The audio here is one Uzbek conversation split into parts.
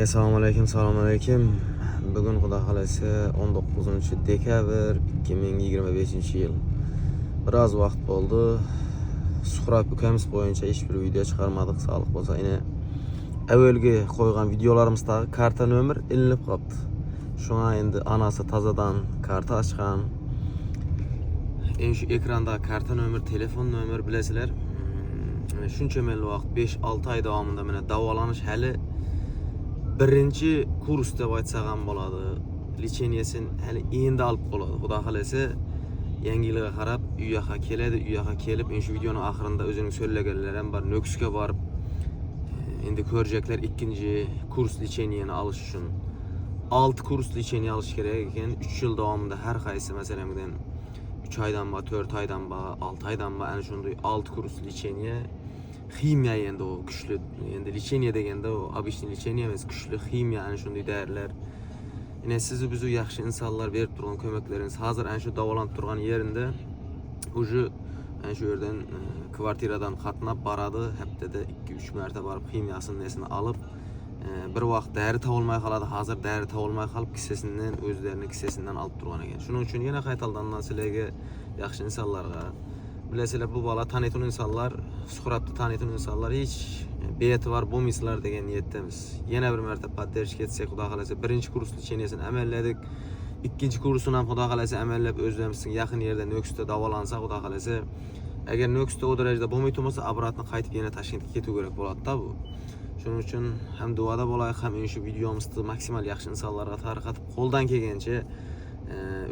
Assalomu alaykum. Bugun Xudo xolasa 19-dekabr 2025-yil. Biroz vaqt bo'ldi. Suhrat ukamiz bo'yicha hech bir video chiqarmadik, sog'liq bo'lsa. Yine avvalgi qo'ygan videolarimizda karta nomer ilinib qoldi. Shunga endi anasi tazadan karta ochgan. Şu ekranda karta nomer, telefon nomer bilasizlar. Shuncha mel vaqt 5-6 ay davomida mana davolanish hali birinchi kurs deb aytsak ham bo'ladi. Licheniyasini hali endi olib qoladi. Xudo xolasa yangi yilga qarab u yoqqa keladi, u yoqqa kelib, shu videoning oxirida o'zining so'zlaganlari ham bor. Nukusga borib endi ko'rjaklar ikkinchi kurs licheniyani olish uchun 6 kurs licheniya olish kerak ekan. 3 yil davomida har qaysi masalan 3 aydan ba, 4 aydan ba, 6 aydan ba ana shunday 6 kurs licheniya. Ximiya endi o kuchli. Endi licheniya deganda o obishni licheniya emas, kuchli ximiya ana shunday dorilar. Yine sizi bizu yaxshi insonlar berib turgan ko'maklaringiz hozir ana shu davolanib turgan yerinde уже ana shu yerdan kvartiradan qatnab boradi. Haftada 2-3 marta borib ximiyasini nesini olib bir vaqt dori topolmay qoladi. Hozir dori topolmay qolib kissasidan o'zlarining kissasidan olib turgan ekan. Shuning uchun yana qaytaldan sizlarga yaxshi insonlarga bilasizlar bu bola tanıtın insanlar, suhratda tanıtın insanlar hiç beyeti var bo'lmaysizlar degan niyatdamiz. Yana bir marta podдержка etsak Xudo xolasa birinchi kurs licheniyasini amalladik. Ikkinchi kursini ham Xudo xolasa amallab o'zlarimizning yaqin yerda Nukusda davolansa Xudo xolasa agar Nukusda o darajada bo'lmay turmasa obratni qaytib yana Toshkentga ketib kerak bo'ladi-da bu. Shuning uchun ham duoda bo'laylik, ham shu videomizni maksimal yaxshi insonlarga tarqatib qo'ldan kelgancha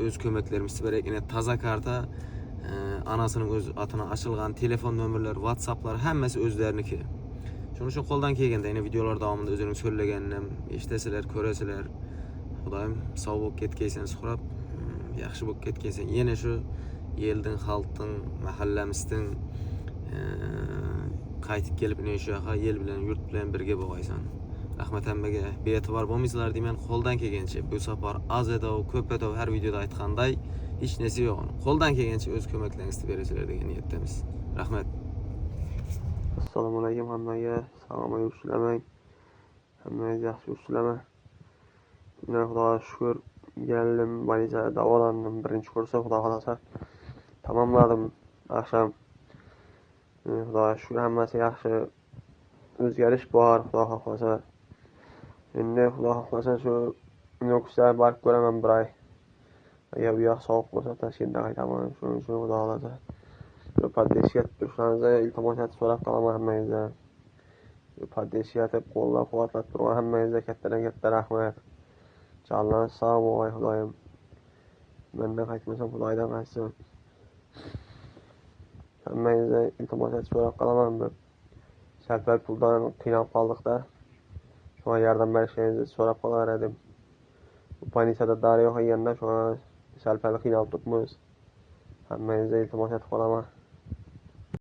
o'z ko'maklarimizni beraylik. Yine toza karta anasının öz atına açılgan telefon nömrələri, WhatsApp'lar hammasi o'zlariniki. Shuning uchun qo'ldan kelganda yine videolar davomida o'zining so'zlaganini eshitasilar, ko'rasizlar. Xudoyim sog' bo'lib ketkaysan suhrat, yaxshi bo'lib ketkaysan. Yana shu yelning, xalqning, mahallamizning qaytib kelib shu yoqqa yel bilan, yurt bilan birga bo'lgaysan. Rahmat hammaga be'tibor bo'lmaysizlar deyman. Qo'ldan kelgancha bu safar az edo, ko'p edo har videoda aytganday hech narsa yo'q. Qo'ldan kelgancha o'z ko'maklaringizni berasizlar degan niyatdamiz. Rahmat. Assalomu alaykum hammaga. Salomat yurishlamang. Hammangiz yaxshi yurishlar. Xudoga shukr, geldim, bolitsiyada davolandim. Birinchi kursni Xudo xolasa tamomladim akşam. Xudoga shukr, hammasi yaxshi. O'zgarish bor, Xudo xolasa. Endi Xudo xolasa shu Nukusga borib ko'raman bir ay. Agar bu yoq sovuq bo'lsa Toshkentga qaytaman. Shuning uchun Xudo xolasa podдержка etib tursangiz, iltimos etib so'rab qolaman hammangizdan. Podдержка etib qo'llab-quvvatlab turgan hammangizga katta rahmat. Jonlariniz sog' bo'lg'ay Xudoyim. Mendan qaytmasam Xudoydan qaytsin. Hammangizdan iltimos etib so'rab qolaman. Salpal puldan qiynalib qoldik-da. Shunga yordam berishingizni so'rab qolar edim. Bu panisada dori yo'q ekanda shunga salpal qiynalib turibmiz. Hammangizga iltimos etib qolaman.